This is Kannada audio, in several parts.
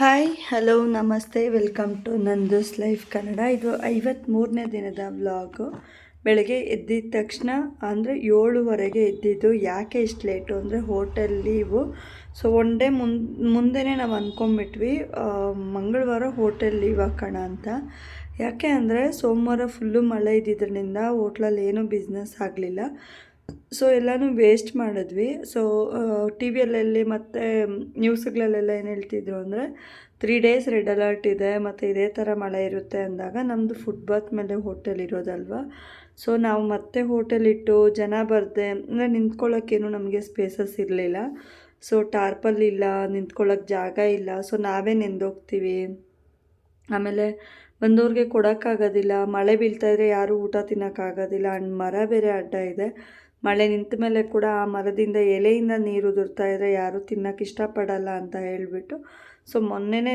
ಹಾಯ್ ಹಲೋ ನಮಸ್ತೆ ವೆಲ್ಕಮ್ ಟು ನಂದೂಸ್ ಲೈಫ್ ಕನ್ನಡ. ಇದು 53ನೇ ದಿನದ ವ್ಲಾಗು. ಬೆಳಗ್ಗೆ ಎದ್ದಿದ ತಕ್ಷಣ ಅಂದರೆ 7:15 ಎದ್ದಿದ್ದು. ಯಾಕೆ ಇಷ್ಟು ಲೇಟು ಅಂದರೆ hotel leave. So one day ಮುಂದೆನೇ ನಾವು ಅಂದ್ಕೊಂಬಿಟ್ವಿ ಮಂಗಳವಾರ ಹೋಟೆಲ್ ಲೀವ್ ಹಾಕೋಣ ಅಂತ. ಯಾಕೆ ಅಂದರೆ ಸೋಮವಾರ ಫುಲ್ಲು ಮಳೆ ಇದ್ದಿದ್ದರಿಂದ ಹೋಟ್ಲಲ್ಲಿ ಏನೂ ಬಿಸ್ನೆಸ್ ಆಗಲಿಲ್ಲ. ಸೊ ಎಲ್ಲನೂ ವೇಸ್ಟ್ ಮಾಡಿದ್ವಿ. ಸೊ ಟಿ ವಿಯಲ್ಲೆಲ್ಲಿ ಮತ್ತು ನ್ಯೂಸ್ಗಳಲ್ಲೆಲ್ಲ ಏನು ಹೇಳ್ತಿದ್ರು ಅಂದರೆ 3 ಡೇಸ್ ರೆಡ್ ಅಲರ್ಟ್ ಇದೆ ಮತ್ತು ಇದೇ ಥರ ಮಳೆ ಇರುತ್ತೆ ಅಂದಾಗ ನಮ್ಮದು ಫುಟ್ಪಾತ್ ಮೇಲೆ ಹೋಟೆಲ್ ಇರೋದಲ್ವ. ಸೊ ನಾವು ಮತ್ತೆ ಹೋಟೆಲ್ ಇಟ್ಟು ಜನ ಬರದೆ ಅಂದರೆ ನಿಂತ್ಕೊಳ್ಳೋಕ್ಕೇನು ನಮಗೆ ಸ್ಪೇಸಸ್ ಇರಲಿಲ್ಲ. ಸೊ ಟಾರ್ಪಲ್ ಇಲ್ಲ, ನಿಂತ್ಕೊಳ್ಳೋಕ್ಕೆ ಜಾಗ ಇಲ್ಲ. ಸೊ ನಾವೇ ನೆಂದೋಗ್ತೀವಿ. ಆಮೇಲೆ ಬಂದವ್ರಿಗೆ ಕೊಡೋಕ್ಕಾಗೋದಿಲ್ಲ, ಮಳೆ ಬೀಳ್ತಾಯಿದ್ರೆ ಯಾರೂ ಊಟ ತಿನ್ನೋಕ್ಕಾಗೋದಿಲ್ಲ. ಆ್ಯಂಡ್ ಮರ ಬೇರೆ ಅಡ್ಡ ಇದೆ. ಮಳೆ ನಿಂತ ಮೇಲೆ ಕೂಡ ಆ ಮರದಿಂದ ಎಲೆಯಿಂದ ನೀರು ಉದುರ್ತಾಯಿದ್ರೆ ಯಾರೂ ತಿನ್ನೋಕೆ ಇಷ್ಟಪಡಲ್ಲ ಅಂತ ಹೇಳಿಬಿಟ್ಟು ಸೊ ಮೊನ್ನೆನೇ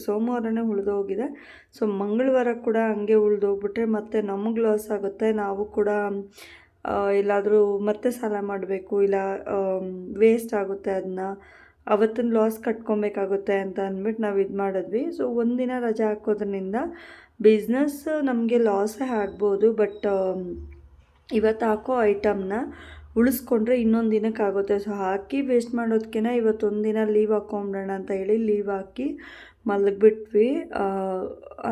ಸೋಮವಾರನೇ ಉಳಿದೋಗಿದೆ. ಸೊ ಮಂಗಳವಾರ ಕೂಡ ಹಂಗೆ ಉಳಿದೋಗ್ಬಿಟ್ರೆ ಮತ್ತೆ ನಮಗೆ ಲಾಸ್ ಆಗುತ್ತೆ. ನಾವು ಕೂಡ ಎಲ್ಲಾದರೂ ಮತ್ತೆ ಸಾಲ ಮಾಡಬೇಕು, ಇಲ್ಲ ವೇಸ್ಟ್ ಆಗುತ್ತೆ. ಅದನ್ನ ಅವತ್ತಿನ ಲಾಸ್ ಕಟ್ಕೊಬೇಕಾಗುತ್ತೆ ಅಂತ ಅಂದ್ಬಿಟ್ಟು ನಾವು ಇದು ಮಾಡಿದ್ವಿ. ಸೊ ಒಂದಿನ ರಜೆ ಹಾಕೋದ್ರಿಂದ ಬಿಸ್ನೆಸ್ ನಮಗೆ ಲಾಸೇ ಆಗ್ಬೋದು. ಬಟ್ ಇವತ್ತು ಹಾಕೋ ಐಟಮ್ನ ಉಳಿಸ್ಕೊಂಡ್ರೆ ಇನ್ನೊಂದು ದಿನಕ್ಕಾಗುತ್ತೆ. ಸೊ ಹಾಕಿ ವೇಸ್ಟ್ ಮಾಡೋದಕ್ಕಿಂತ ಇವತ್ತೊಂದು ದಿನ ಲೀವ್ ಹಾಕ್ಕೊಂಬಿಡೋಣ ಅಂತ ಹೇಳಿ ಲೀವ್ ಹಾಕಿ ಮಲಗಿಬಿಟ್ವಿ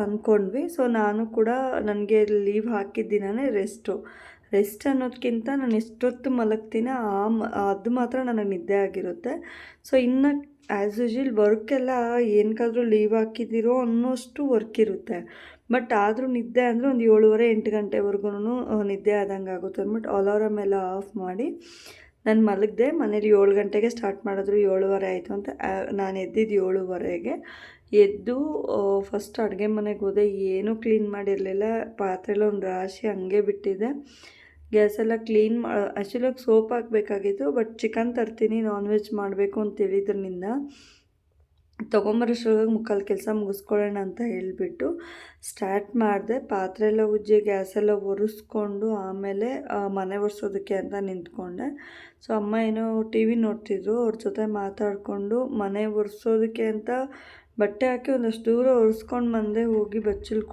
ಅಂದ್ಕೊಂಡ್ವಿ. ಸೊ ನಾನು ಕೂಡ ನನಗೆ ಲೀವ್ ಹಾಕಿದ ದಿನವೇ ರೆಸ್ಟ್ ಅನ್ನೋದಕ್ಕಿಂತ ನಾನು ಎಷ್ಟೊತ್ತು ಮಲಗ್ತೀನಿ ಅದು ಮಾತ್ರ ನನಗೆ ನಿದ್ದೆ ಆಗಿರುತ್ತೆ. ಸೊ ಇನ್ನು ಆ್ಯಸ್ ಯೂಶುವಲ್ ವರ್ಕೆಲ್ಲ ಏನಕ್ಕಾದರೂ ಲೀವ್ ಹಾಕಿದ್ದೀರೋ ಅನ್ನೋಷ್ಟು ವರ್ಕ್ ಇರುತ್ತೆ. ಬಟ್ ಆದರೂ ನಿದ್ದೆ ಅಂದರೆ ಒಂದು 7:30-8 ಗಂಟೆವರೆಗೂ ನಿದ್ದೆ ಆದಂಗೆ ಆಗುತ್ತೆ ಅಂದ್ಬಿಟ್ಟು ಅಲಾರಮ್ ಎಲ್ಲ ಆಫ್ ಮಾಡಿ ನಾನು ಮಲಗಿದೆ. ಮನೇಲಿ 7 ಗಂಟೆಗೆ ಸ್ಟಾರ್ಟ್ ಮಾಡಿದ್ರು, 7:15 ಆಯಿತು ಅಂತ. ನಾನು ಎದ್ದಿದ್ದು 7:15ಗೆ. ಎದ್ದು ಫಸ್ಟ್ ಅಡುಗೆ ಮನೆಗೆ ಹೋದೆ. ಏನೂ ಕ್ಲೀನ್ ಮಾಡಿರಲಿಲ್ಲ. ಪಾತ್ರೆಲ್ಲ ಒಂದು ರಾಶಿ ಹಂಗೆ ಬಿಟ್ಟಿದೆ. ಗ್ಯಾಸೆಲ್ಲ ಕ್ಲೀನ್ ಆ್ಯಕ್ಚುಲಾಗಿ ಸೋಪ್ ಹಾಕಬೇಕಾಗಿತ್ತು. ಬಟ್ ಚಿಕನ್ ತರ್ತೀನಿ, ನಾನ್ ವೆಜ್ ಮಾಡಬೇಕು ಅಂತೇಳಿದ್ರಿಂದ ತೊಗೊಂಬರೋಷ್ಟ್ರೊಳಗೆ ಮುಕ್ಕಾಲು ಕೆಲಸ ಮುಗಿಸ್ಕೊಳ್ಳೋಣ ಅಂತ ಹೇಳಿಬಿಟ್ಟು ಸ್ಟಾರ್ಟ್ ಮಾಡಿದೆ. ಪಾತ್ರೆ ಎಲ್ಲ ಉಜ್ಜಿ ಗ್ಯಾಸೆಲ್ಲ ಒರೆಸ್ಕೊಂಡು ಆಮೇಲೆ ಮನೆ ಒರೆಸೋದಕ್ಕೆ ಅಂತ ನಿಂತ್ಕೊಂಡೆ. ಸೊ ಅಮ್ಮ ಏನೋ ಟಿ ವಿ ನೋಡ್ತಿದ್ರು, ಅವ್ರ ಜೊತೆ ಮಾತಾಡಿಕೊಂಡು ಮನೆ ಒರೆಸೋದಕ್ಕೆ ಅಂತ ಬಟ್ಟೆ ಹಾಕಿ ಒಂದಷ್ಟು ದೂರ ಒರೆಸ್ಕೊಂಡು ಬಂದೆ. ಹೋಗಿ ಬಚ್ಚಲು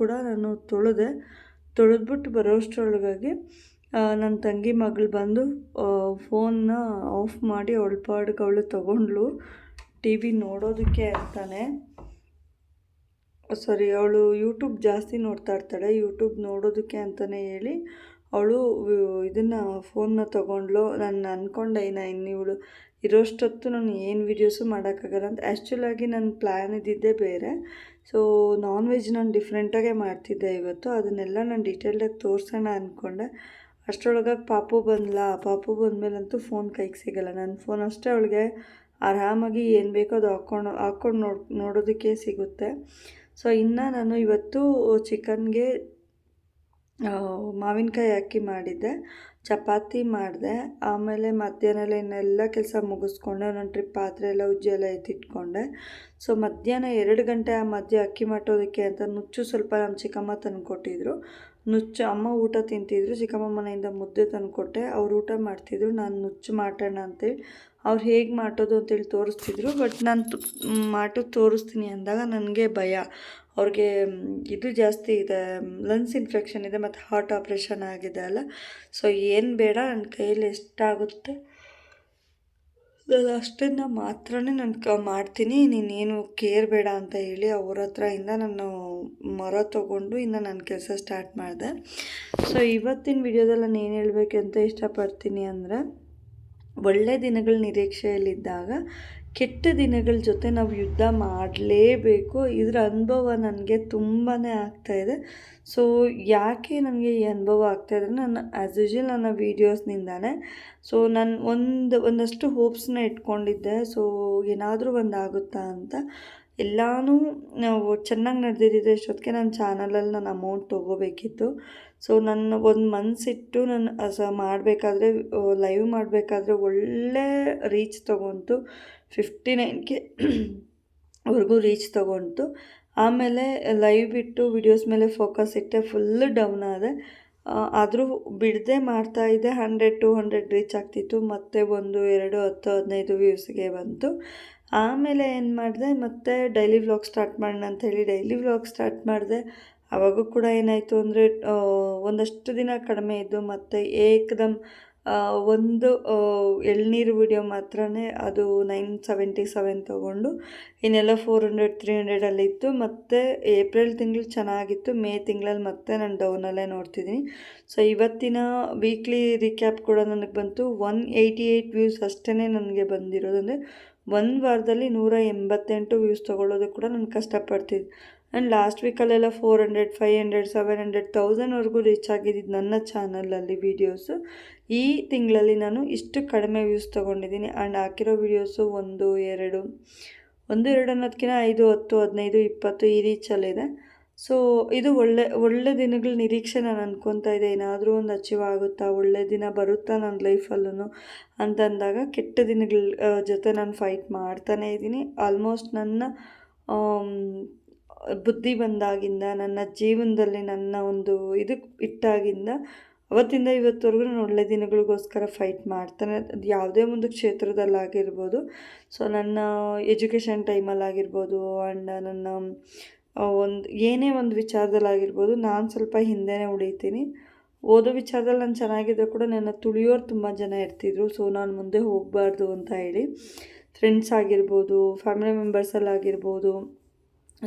ಕೂಡ ನಾನು ತೊಳೆದ್ಬಿಟ್ಟು ಬರೋಷ್ಟ್ರೊಳಗಾಗಿ ನನ್ನ ತಂಗಿ ಮಗಳು ಬಂದು ಫೋನ್ನ ಆಫ್ ಮಾಡಿ ಅವಳ ಪಾಡಿಗೆ ಅವಳು ತೊಗೊಂಡ್ಳು ಟಿ ವಿ ನೋಡೋದಕ್ಕೆ ಅಂತಾನೆ. ಅವಳು ಯೂಟ್ಯೂಬ್ ಜಾಸ್ತಿ ನೋಡ್ತಾ ಇರ್ತಾಳೆ. ಯೂಟ್ಯೂಬ್ ನೋಡೋದಕ್ಕೆ ಅಂತಲೇ ಹೇಳಿ ಅವಳು ಇದನ್ನು ಫೋನ್ನ ತೊಗೊಂಡ್ಳು. ನಾನು ಅಂದ್ಕೊಂಡೆ ಇನ್ನು ಇವಳು ಇರೋಷ್ಟೊತ್ತು ನಾನು ಏನು ವೀಡಿಯೋಸು ಮಾಡೋಕ್ಕಾಗಲ್ಲ ಅಂತ. ಆ್ಯಕ್ಚುಲಾಗಿ ನನ್ನ ಪ್ಲ್ಯಾನ್ ಇದ್ದಿದ್ದೇ ಬೇರೆ. ಸೊ ನಾನ್ ವೆಜ್ ನಾನು ಡಿಫ್ರೆಂಟಾಗೆ ಮಾಡ್ತಿದ್ದೆ ಇವತ್ತು. ಅದನ್ನೆಲ್ಲ ನಾನು ಡೀಟೇಲ್ಡಾಗಿ ತೋರಿಸೋಣ ಅಂದ್ಕೊಂಡೆ. ಅಷ್ಟರೊಳಗಾಗಿ ಪಾಪು ಬಂದಮೇಲಂತೂ ಫೋನ್ ಕೈಗೆ ಸಿಗೋಲ್ಲ. ನನ್ನ ಫೋನ್ ಅಷ್ಟೇ ಅವಳಿಗೆ ಆರಾಮಾಗಿ ಏನು ಬೇಕೋ ಅದು ಹಾಕ್ಕೊಂಡು ನೋಡೋದಕ್ಕೆ ಸಿಗುತ್ತೆ. ಸೊ ಇನ್ನು ನಾನು ಇವತ್ತು ಚಿಕನ್ಗೆ ಮಾವಿನಕಾಯಿ ಹಾಕಿ ಮಾಡಿದ್ದೆ, ಚಪಾತಿ ಮಾಡಿದೆ. ಆಮೇಲೆ ಮಧ್ಯಾಹ್ನ ಇನ್ನೆಲ್ಲ ಕೆಲಸ ಮುಗಿಸ್ಕೊಂಡೆ. ನನ್ನ ಟ್ರಿಪ್ ಪಾತ್ರೆ ಎಲ್ಲ ಉಜ್ಜಿ ಎಲ್ಲ ಎತ್ತಿಟ್ಕೊಂಡೆ. ಸೊ ಮಧ್ಯಾಹ್ನ 2 ಗಂಟೆ ಮಧ್ಯೆ ಅಕ್ಕಿ ಮಾಡೋದಕ್ಕೆ ಅಂತ ನುಚ್ಚು ಸ್ವಲ್ಪ ನಮ್ಮ ಚಿಕ್ಕಮ್ಮ ತಂದುಕೊಟ್ಟಿದ್ರು. ನುಚ್ಚು ಅಮ್ಮ ಊಟ ತಿಂತಿದ್ರು, ಚಿಕ್ಕಮ್ಮ ಮನೆಯಿಂದ ಮುದ್ದೆ ತಂದುಕೊಟ್ಟೆ. ಅವ್ರು ಊಟ ಮಾಡ್ತಿದ್ರು, ನಾನು ನುಚ್ಚು ಮಾಡೋಣ ಅಂತೇಳಿ ಅವ್ರು ಹೇಗೆ ಮಾಡೋದು ಅಂತೇಳಿ ತೋರಿಸ್ತಿದ್ರು. ಬಟ್ ನಾನು ಮಾಡೋದು ತೋರಿಸ್ತೀನಿ ಅಂದಾಗ ನನಗೆ ಭಯ. ಅವ್ರಿಗೆ ಇದು ಜಾಸ್ತಿ ಇದೆ, ಲಂಗ್ಸ್ ಇನ್ಫೆಕ್ಷನ್ ಇದೆ ಮತ್ತು ಹಾರ್ಟ್ ಆಪ್ರೇಷನ್ ಆಗಿದೆ ಅಲ್ಲ. ಸೊ ಏನು ಬೇಡ, ನನ್ನ ಕೈಯಲ್ಲಿ ಎಷ್ಟಾಗುತ್ತೆ ನಾನು ಅಷ್ಟನ್ನು ಮಾತ್ರ ನಾನು ಮಾಡ್ತೀನಿ, ನೀನೇನು ಕೇರ್ ಬೇಡ ಅಂತ ಹೇಳಿ ಅವ್ರ ಹತ್ರದಿಂದ ನಾನು ಮೊರ ತೊಗೊಂಡು ಇನ್ನು ನನ್ನ ಕೆಲಸ ಸ್ಟಾರ್ಟ್ ಮಾಡಿದೆ. ಸೊ ಇವತ್ತಿನ ವಿಡಿಯೋದಲ್ಲಿ ನಾನು ಏನು ಹೇಳಬೇಕಂತ ಇಷ್ಟಪಡ್ತೀನಿ ಅಂದರೆ, ಒಳ್ಳೆ ದಿನಗಳ ನಿರೀಕ್ಷೆಯಲ್ಲಿದ್ದಾಗ ಕೆಟ್ಟ ದಿನಗಳ ಜೊತೆ ನಾವು ಯುದ್ಧ ಮಾಡಲೇಬೇಕು. ಇದರ ಅನುಭವ ನನಗೆ ತುಂಬಾ ಆಗ್ತಾಯಿದೆ. ಸೊ ಯಾಕೆ ನನಗೆ ಈ ಅನುಭವ ಆಗ್ತಾಯಿದೆ, ನಾನು ಆ್ಯಸ್ ಯೂಶುವಲ್ ನನ್ನ ವೀಡಿಯೋಸ್ನಿಂದಾನೆ. ಸೊ ನಾನು ಒಂದಷ್ಟು ಹೋಪ್ಸ್ನ ಇಟ್ಕೊಂಡಿದ್ದೆ. ಸೊ ಏನಾದರೂ ಒಂದು ಆಗುತ್ತಾ ಅಂತ. ಎಲ್ಲನೂ ನಾವು ಚೆನ್ನಾಗಿ ನಡೆದಿದ್ದೆ. ಇಷ್ಟೊತ್ತಿಗೆ ನನ್ನ ಚಾನಲಲ್ಲಿ ನಾನು ಅಮೌಂಟ್ ತೊಗೋಬೇಕಿತ್ತು. ಸೊ ನನ್ನ ಒಂದು ಮನಸ್ಸಿಟ್ಟು ನಾನು ಮಾಡಬೇಕಾದ್ರೆ ಲೈವ್ ಮಾಡಬೇಕಾದ್ರೆ ಒಳ್ಳೆ ರೀಚ್ ತೊಗೊಂತು. 59K ವರೆಗೂ ರೀಚ್ ತೊಗೊಂತು. ಆಮೇಲೆ ಲೈವ್ ಬಿಟ್ಟು ವಿಡಿಯೋಸ್ ಮೇಲೆ ಫೋಕಸ್ ಇಟ್ಟೆ, ಫುಲ್ಲು ಡೌನ್ ಆದೆ. ಆದರೂ ಬಿಡದೆ ಮಾಡ್ತಾಯಿದ್ದೆ. 100-200 ರೀಚ್ ಆಗ್ತಿತ್ತು. ಮತ್ತೆ 1, 2, 10, 15 ವ್ಯೂಸ್ಗೆ ಬಂತು. ಆಮೇಲೆ ಏನು ಮಾಡಿದೆ, ಮತ್ತೆ ಡೈಲಿ ವ್ಲಾಗ್ ಸ್ಟಾರ್ಟ್ ಮಾಡೋಣ ಅಂಥೇಳಿ ಡೈಲಿ ವ್ಲಾಗ್ ಸ್ಟಾರ್ಟ್ ಮಾಡಿದೆ. ಆವಾಗೂ ಕೂಡ ಏನಾಯಿತು ಅಂದರೆ ಒಂದಷ್ಟು ದಿನ ಕಡಿಮೆ ಇದ್ದು ಮತ್ತು ಏಕದಮ್ ಒಂದು ಎಳ್ನೀರು ವಿಡಿಯೋ ಮಾತ್ರನೇ ಅದು 977 ತೊಗೊಂಡು ಇನ್ನೆಲ್ಲ 400-300 ಅಲ್ಲಿತ್ತು. ಮತ್ತು ಏಪ್ರಿಲ್ ತಿಂಗಳು ಚೆನ್ನಾಗಿತ್ತು, ಮೇ ತಿಂಗಳಲ್ಲಿ ಮತ್ತೆ ನಾನು ಡೌನಲ್ಲೇ ನೋಡ್ತಿದ್ದೀನಿ. ಸೊ ಇವತ್ತಿನ ವೀಕ್ಲಿ ರೀಕ್ಯಾಪ್ ಕೂಡ ನನಗೆ ಬಂತು. 188 ವ್ಯೂಸ್ ಅಷ್ಟೇ ನನಗೆ ಬಂದಿರೋದು. ಅಂದರೆ ಒಂದು ವಾರದಲ್ಲಿ 188 ವ್ಯೂಸ್ ತೊಗೊಳ್ಳೋದು ಕೂಡ ನಾನು ಕಷ್ಟಪಡ್ತಿದ್ದೆ. ಆ್ಯಂಡ್ ಲಾಸ್ಟ್ ವೀಕಲ್ಲೆಲ್ಲ 400, 500, 700, 1000ವರೆಗೂ ರೀಚ್ ಆಗಿದ್ದು ನನ್ನ ಚಾನಲಲ್ಲಿ ವೀಡಿಯೋಸು. ಈ ತಿಂಗಳಲ್ಲಿ ನಾನು ಇಷ್ಟು ಕಡಿಮೆ ವ್ಯೂಸ್ ತೊಗೊಂಡಿದ್ದೀನಿ. ಆ್ಯಂಡ್ ಹಾಕಿರೋ ವೀಡಿಯೋಸು 1, 2 ಅನ್ನೋದಕ್ಕಿಂತ 5, 10, 15, 20 ಈ ರೀಚಲ್ಲಿದೆ. ಸೊ ಇದು ಒಳ್ಳೆ ದಿನಗಳ ನಿರೀಕ್ಷೆ ನಾನು ಅಂದ್ಕೊತಾ ಇದ್ದೆ. ಏನಾದರೂ ಒಂದು ಅಚೀವ್ ಆಗುತ್ತಾ, ಒಳ್ಳೆ ದಿನ ಬರುತ್ತಾ ನನ್ನ ಲೈಫಲ್ಲೂ ಅಂತಂದಾಗ ಕೆಟ್ಟ ದಿನಗಳ ಜೊತೆ ನಾನು ಫೈಟ್ ಮಾಡ್ತಾನೇ ಇದ್ದೀನಿ. ಆಲ್ಮೋಸ್ಟ್ ನನ್ನ ಬುದ್ಧಿ ಬಂದಾಗಿಂದ, ನನ್ನ ಜೀವನದಲ್ಲಿ ನನ್ನ ಒಂದು ಇದಕ್ಕೆ ಇಟ್ಟಾಗಿಂದ ಅವತ್ತಿಂದ ಇವತ್ತವರೆಗೂ ನಾನು ಒಳ್ಳೆ ದಿನಗಳಿಗೋಸ್ಕರ ಫೈಟ್ ಮಾಡ್ತಾನೆ. ಅದು ಯಾವುದೇ ಒಂದು ಕ್ಷೇತ್ರದಲ್ಲಾಗಿರ್ಬೋದು. ಸೊ ನನ್ನ ಎಜುಕೇಷನ್ ಟೈಮಲ್ಲಾಗಿರ್ಬೋದು ಆ್ಯಂಡ್ ನನ್ನ ಏನೇ ಒಂದು ವಿಚಾರದಲ್ಲಾಗಿರ್ಬೋದು, ನಾನು ಸ್ವಲ್ಪ ಹಿಂದೆನೇ ಉಳಿತೀನಿ. ಓದೋ ವಿಚಾರದಲ್ಲಿ ನಾನು ಚೆನ್ನಾಗಿದ್ದರೂ ಕೂಡ ನನ್ನ ತುಳಿಯೋರು ತುಂಬ ಜನ ಇರ್ತಿದ್ರು. ಸೊ ನಾನು ಮುಂದೆ ಹೋಗಬಾರ್ದು ಅಂತ ಹೇಳಿ ಫ್ರೆಂಡ್ಸ್ ಆಗಿರ್ಬೋದು, ಫ್ಯಾಮಿಲಿ ಮೆಂಬರ್ಸಲ್ಲಾಗಿರ್ಬೋದು.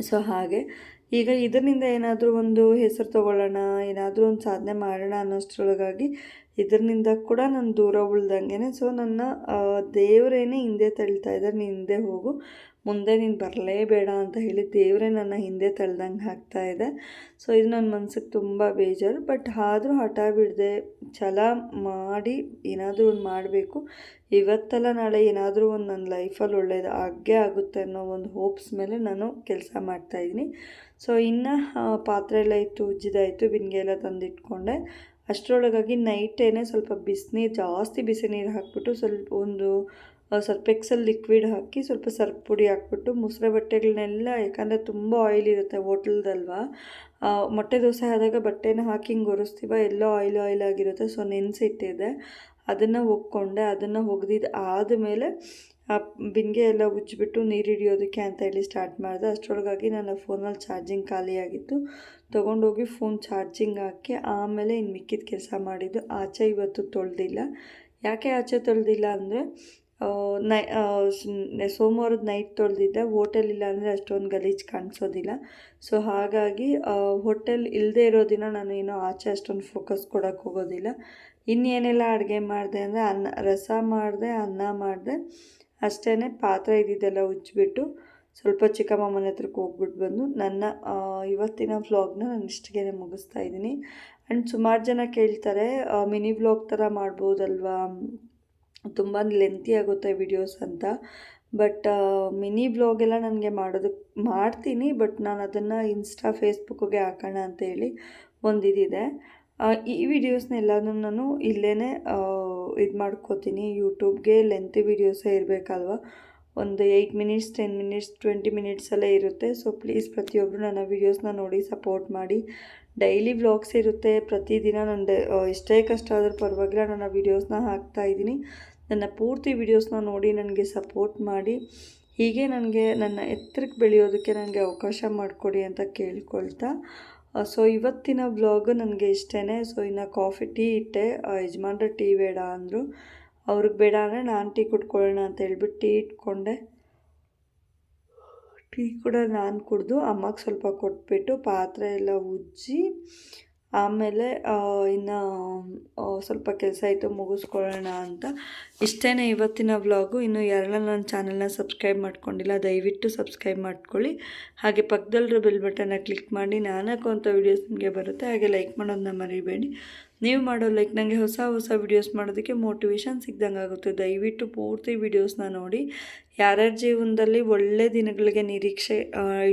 ಸೊ ಹಾಗೆ ಈಗ ಇದರಿಂದ ಏನಾದರೂ ಒಂದು ಹೆಸರು ತೊಗೊಳ್ಳೋಣ, ಏನಾದರೂ ಒಂದು ಸಾಧನೆ ಮಾಡೋಣ ಅನ್ನೋಷ್ಟರೊಳಗಾಗಿ ಇದರಿಂದ ಕೂಡ ನಾನು ದೂರ ಉಳ್ದಂಗೆ. ಸೊ ನನ್ನ ದೇವರೇನೇ ಹಿಂದೆ ತಳ್ತಾ ಇದ್ದಾರೆ, ನೀನು ಹಿಂದೆ ಹೋಗು, ಮುಂದೆ ನೀನು ಬರಲೇಬೇಡ ಅಂತ ಹೇಳಿ ದೇವರೇ ನನ್ನ ಹಿಂದೆ ತಳ್ದಂಗೆ ಆಗ್ತಾಯಿದೆ. ಸೊ ಇದು ನನ್ನ ಮನ್ಸಿಗೆ ತುಂಬ ಬೇಜಾರು. ಬಟ್ ಆದರೂ ಹಠ ಬಿಡದೆ ಛಲ ಮಾಡಿ ಏನಾದರೂ ಒಂದು ಮಾಡಬೇಕು. ಇವತ್ತಲ್ಲ ನಾಳೆ ಏನಾದರೂ ಒಂದು ನನ್ನ ಲೈಫಲ್ಲಿ ಒಳ್ಳೇದು ಆಗೇ ಆಗುತ್ತೆ ಅನ್ನೋ ಒಂದು ಹೋಪ್ಸ್ ಮೇಲೆ ನಾನು ಕೆಲಸ ಮಾಡ್ತಾಯಿದ್ದೀನಿ. ಸೊ ಇನ್ನು ಪಾತ್ರೆ ಎಲ್ಲ ಇತ್ತು, ಉಜ್ಜಿದಾಯಿತು, ಬಿಂದಿಗೆ ಎಲ್ಲ ತಂದಿಟ್ಕೊಂಡೆ. ಅಷ್ಟರೊಳಗಾಗಿ ನೈಟೇನೆ ಸ್ವಲ್ಪ ಜಾಸ್ತಿ ಬಿಸಿ ನೀರು ಹಾಕ್ಬಿಟ್ಟು ಸ್ವಲ್ಪ ಎಕ್ಸೆಲ್ ಲಿಕ್ವಿಡ್ ಹಾಕಿ ಸ್ವಲ್ಪ ಸರ್ಫ್ ಪುಡಿ ಹಾಕ್ಬಿಟ್ಟು ಮುಸುರೆ ಬಟ್ಟೆಗಳನ್ನೆಲ್ಲ, ಯಾಕಂದರೆ ತುಂಬ ಆಯಿಲ್ ಇರುತ್ತೆ ಹೋಟೆಲ್ದಲ್ವಾ, ಮೊಟ್ಟೆ ದೋಸೆ ಆದಾಗ ಬಟ್ಟೆನ ಹಾಕಿ ಹಿಂಗೆ ಒರೆಸ್ತೀವ, ಎಲ್ಲೋ ಆಯಿಲ್ ಆಗಿರುತ್ತೆ. ಸೊ ನೆನೆಸಿಟ್ಟಿದ್ದೆ, ಅದನ್ನು ಒಗ್ಕೊಂಡೆ. ಅದನ್ನು ಒಗ್ದಿದ್ದು ಆದಮೇಲೆ ಆ ಬಿಂದಿಗೆ ಎಲ್ಲ ಉಜ್ಜಿಬಿಟ್ಟು ನೀರು ಹಿಡಿಯೋದಕ್ಕೆ ಅಂತ ಹೇಳಿ ಸ್ಟಾರ್ಟ್ ಮಾಡಿದೆ. ಅಷ್ಟರೊಳಗಾಗಿ ನನ್ನ ಫೋನಲ್ಲಿ ಚಾರ್ಜಿಂಗ್ ಖಾಲಿಯಾಗಿತ್ತು. ತೊಗೊಂಡೋಗಿ ಫೋನ್ ಚಾರ್ಜಿಂಗ್ ಹಾಕಿ ಆಮೇಲೆ ಇನ್ನು ಮಿಕ್ಕಿದ ಕೆಲಸ ಮಾಡಿದ್ದು. ಆಚೆ ಇವತ್ತು ತೊಳೆದಿಲ್ಲ. ಯಾಕೆ ಆಚೆ ತೊಳೆದಿಲ್ಲ ಅಂದರೆ ಸೋಮವಾರದ ನೈಟ್ ತೊಳೆದಿದ್ದೆ. ಹೋಟೆಲ್ ಇಲ್ಲ ಅಂದರೆ ಅಷ್ಟೊಂದು ಗಲೀಜು ಕಾಣಿಸೋದಿಲ್ಲ. ಸೊ ಹಾಗಾಗಿ ಹೋಟೆಲ್ ಇಲ್ಲದೆ ಇರೋ ದಿನ ನಾನು ಏನೋ ಆಚೆ ಅಷ್ಟೊಂದು ಫೋಕಸ್ ಕೊಡೋಕ್ಕೆ ಹೋಗೋದಿಲ್ಲ. ಇನ್ನೇನೆಲ್ಲ ಅಡುಗೆ ಮಾಡಿದೆ ಅಂದರೆ ರಸ ಮಾಡಿದೆ, ಅನ್ನ ಮಾಡಿದೆ, ಅಷ್ಟೇ. ಪಾತ್ರೆ ಇದ್ದಿದ್ದೆಲ್ಲ ಉಜ್ಜಿಬಿಟ್ಟು ಸ್ವಲ್ಪ ಚಿಕ್ಕಮ್ಮ ಮನೆ ಹತ್ರಕ್ಕೆ ಹೋಗ್ಬಿಟ್ಟು ಬಂದು ನನ್ನ ಇವತ್ತಿನ ವ್ಲಾಗ್ನ ನಾನು ಇಷ್ಟಿಗೆ ಮುಗಿಸ್ತಾ ಇದ್ದೀನಿ. ಆ್ಯಂಡ್ ಸುಮಾರು ಜನ ಕೇಳ್ತಾರೆ ಮಿನಿ ವ್ಲಾಗ್ ಥರ ಮಾಡ್ಬೋದಲ್ವಾ, ತುಂಬ ಲೆಂತಿ ಆಗುತ್ತೆ ವಿಡಿಯೋಸ್ ಅಂತ. ಬಟ್ ಮಿನಿ ವ್ಲಾಗೆಲ್ಲ ನನಗೆ ಮಾಡ್ತೀನಿ. ಬಟ್ ನಾನು ಅದನ್ನು ಇನ್ಸ್ಟಾ ಫೇಸ್ಬುಕ್ಕಿಗೆ ಹಾಕೋಣ ಅಂತೇಳಿ ಒಂದಿದೆ. ಈ ವಿಡಿಯೋಸ್ನೆಲ್ಲನೂ ನಾನು ಇಲ್ಲೇ ಇದು ಮಾಡ್ಕೋತೀನಿ. ಯೂಟ್ಯೂಬ್ಗೆ ಲೆಂತಿ ವೀಡಿಯೋಸೇ ಇರಬೇಕಲ್ವ, ಒಂದು 8 ಮಿನಿಟ್ಸ್, 10 ಮಿನಿಟ್ಸ್, 20 ಮಿನಿಟ್ಸಲ್ಲೇ ಇರುತ್ತೆ. ಸೊ ಪ್ಲೀಸ್ ಪ್ರತಿಯೊಬ್ಬರು ನನ್ನ ವೀಡಿಯೋಸ್ನ ನೋಡಿ ಸಪೋರ್ಟ್ ಮಾಡಿ. ಡೈಲಿ ವ್ಲಾಗ್ಸ್ ಇರುತ್ತೆ ಪ್ರತಿದಿನ. ನಾನು ಎಷ್ಟೇ ಕಷ್ಟ ಆದರೂ ಪರವಾಗಿಲ್ಲ ನನ್ನ ವೀಡಿಯೋಸ್ನ ಹಾಕ್ತಾಯಿದ್ದೀನಿ. ನನ್ನ ಪೂರ್ತಿ ವೀಡಿಯೋಸ್ನ ನೋಡಿ ನನಗೆ ಸಪೋರ್ಟ್ ಮಾಡಿ. ಹೀಗೆ ನನಗೆ ನನ್ನ ಎತ್ತರಕ್ಕೆ ಬೆಳೆಯೋದಕ್ಕೆ ನನಗೆ ಅವಕಾಶ ಮಾಡಿಕೊಡಿ ಅಂತ ಕೇಳ್ಕೊಳ್ತಾ, ಸೊ ಇವತ್ತಿನ ವ್ಲಾಗು ನನಗೆ ಇಷ್ಟೇ. ಸೊ ಇನ್ನು ಕಾಫಿ ಟೀ ಇಟ್ಟೆ. ಯಜಮಾನ್ರೆ ಟೀ ಬೇಡ ಅಂದರು. ಅವ್ರಿಗೆ ಬೇಡ ಅಂದರೆ ನಾನು ಟೀ ಕುಟ್ಕೊಳ್ಳೋಣ ಅಂತ ಹೇಳ್ಬಿಟ್ಟು ಟೀ ಇಟ್ಕೊಂಡೆ. ಟೀ ಕೂಡ ನಾನು ಕುಡಿದು ಅಮ್ಮಗೆ ಸ್ವಲ್ಪ ಕೊಟ್ಬಿಟ್ಟು ಪಾತ್ರೆ ಎಲ್ಲ ಉಜ್ಜಿ ಆಮೇಲೆ ಇನ್ನು ಸ್ವಲ್ಪ ಕೆಲಸ ಇತ್ತು ಮುಗಿಸ್ಕೊಳ್ಳೋಣ ಅಂತ. ಇಷ್ಟೇ ಇವತ್ತಿನ ವ್ಲಾಗು. ಇನ್ನು ಯಾರೆಲ್ಲ ನನ್ನ ಚಾನಲ್ನ ಸಬ್ಸ್ಕ್ರೈಬ್ ಮಾಡ್ಕೊಂಡಿಲ್ಲ ದಯವಿಟ್ಟು ಸಬ್ಸ್ಕ್ರೈಬ್ ಮಾಡ್ಕೊಳ್ಳಿ. ಹಾಗೆ ಪಕ್ಕದಲ್ಲಿರೋ ಬೆಲ್ ಬಟನ್ನ ಕ್ಲಿಕ್ ಮಾಡಿ ನಾನು ಹಾಕುವಂಥ ವೀಡಿಯೋಸ್ ನಿಮಗೆ ಬರುತ್ತೆ. ಹಾಗೆ ಲೈಕ್ ಮಾಡೋದನ್ನ ಮರಿಬೇಡಿ. ನೀವು ಮಾಡೋ ಲೈಕ್ ನನಗೆ ಹೊಸ ವೀಡಿಯೋಸ್ ಮಾಡೋದಕ್ಕೆ ಮೋಟಿವೇಶನ್ ಸಿಗ್ದಂಗೆ ಆಗುತ್ತೆ. ದಯವಿಟ್ಟು ಪೂರ್ತಿ ವೀಡಿಯೋಸ್ನ ನೋಡಿ. ಯಾರ್ಯಾರ ಜೀವನದಲ್ಲಿ ಒಳ್ಳೆ ದಿನಗಳಿಗೆ ನಿರೀಕ್ಷೆ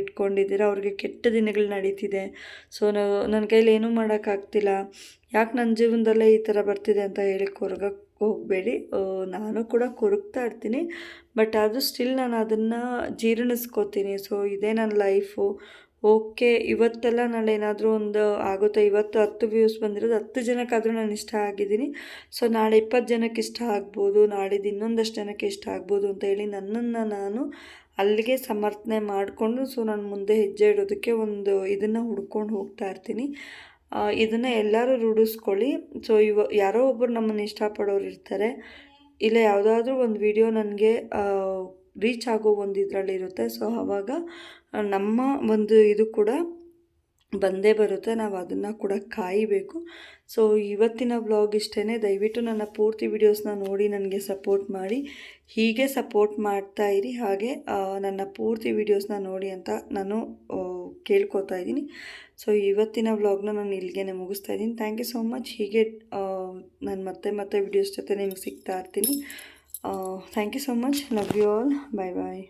ಇಟ್ಕೊಂಡಿದ್ದೀರ, ಅವ್ರಿಗೆ ಕೆಟ್ಟ ದಿನಗಳು ನಡೀತಿದೆ, ಸೊ ನನ್ನ ಕೈಲಿ ಏನೂ ಮಾಡೋಕ್ಕಾಗ್ತಿಲ್ಲ, ಯಾಕೆ ನನ್ನ ಜೀವನದಲ್ಲೇ ಈ ಥರ ಬರ್ತಿದೆ ಅಂತ ಹೇಳಿ ಕೊರಗಕ್ಕೆ ಹೋಗಬೇಡಿ. ನಾನು ಕೂಡ ಕೊರಗ್ತಾ ಇರ್ತೀನಿ. ಬಟ್ ಆದರೂ ಸ್ಟಿಲ್ ನಾನು ಅದನ್ನು ಜೀರ್ಣಿಸ್ಕೋತೀನಿ. ಸೊ ಇದೇ ನನ್ನ ಲೈಫು, ಓಕೆ ಇವತ್ತೆಲ್ಲ ನಾಳೆ ಏನಾದರೂ ಒಂದು ಆಗುತ್ತೆ. ಇವತ್ತು 10 ವ್ಯೂಸ್ ಬಂದಿರೋದು 10 ಜನಕ್ಕಾದರೂ ನಾನು ಇಷ್ಟ ಆಗಿದ್ದೀನಿ. ಸೊ ನಾಳೆ 20 ಜನಕ್ಕೆ ಇಷ್ಟ ಆಗ್ಬೋದು, ನಾಡಿದ್ದು ಇನ್ನೊಂದಷ್ಟು ಜನಕ್ಕೆ ಇಷ್ಟ ಆಗ್ಬೋದು ಅಂತ ಹೇಳಿ ನನ್ನನ್ನು ನಾನು ಅಲ್ಲಿಗೆ ಸಮರ್ಥನೆ ಮಾಡಿಕೊಂಡು ಸೊ ನಾನು ಮುಂದೆ ಹೆಜ್ಜೆ ಇಡೋದಕ್ಕೆ ಒಂದು ಇದನ್ನು ಹುಡ್ಕೊಂಡು ಹೋಗ್ತಾ ಇರ್ತೀನಿ. ಇದನ್ನು ಎಲ್ಲರೂ ರೂಢಿಸ್ಕೊಳ್ಳಿ. ಸೊ ಯಾರೋ ಒಬ್ಬರು ನಮ್ಮನ್ನು ಇಷ್ಟಪಡೋರು ಇರ್ತಾರೆ, ಇಲ್ಲ ಯಾವುದಾದ್ರೂ ಒಂದು ವಿಡಿಯೋ ನನಗೆ ರೀಚ್ ಆಗೋ ಒಂದು ಇದರಲ್ಲಿರುತ್ತೆ. ಸೊ ಆವಾಗ ನಮ್ಮ ಒಂದು ಇದು ಕೂಡ ಬಂದೇ ಬರುತ್ತೆ, ನಾವು ಅದನ್ನು ಕೂಡ ಕಾಯಬೇಕು. ಸೊ ಇವತ್ತಿನ ವ್ಲಾಗ್ ಇಷ್ಟೇ. ದಯವಿಟ್ಟು ನನ್ನ ಪೂರ್ತಿ ವಿಡಿಯೋಸ್ನ ನೋಡಿ ನನಗೆ ಸಪೋರ್ಟ್ ಮಾಡಿ, ಹೀಗೆ ಸಪೋರ್ಟ್ ಮಾಡ್ತಾ ಇರಿ. ಹಾಗೆ ನನ್ನ ಪೂರ್ತಿ ವಿಡಿಯೋಸ್ನ ನೋಡಿ ಅಂತ ನಾನು ಕೇಳ್ಕೊತಾ ಇದ್ದೀನಿ. ಸೊ ಇವತ್ತಿನ ವ್ಲಾಗ್ನ ನಾನು ಇಲ್ಲಿಗೆ ಮುಗಿಸ್ತಾ ಇದ್ದೀನಿ. Thank you so much. ಹೀಗೆ ನಾನು ಮತ್ತೆ ವಿಡಿಯೋಸ್ ಜೊತೆ ನಿಮ್ಗೆ ಸಿಗ್ತಾ ಇರ್ತೀನಿ. Thank you so much. Love you all. Bye bye.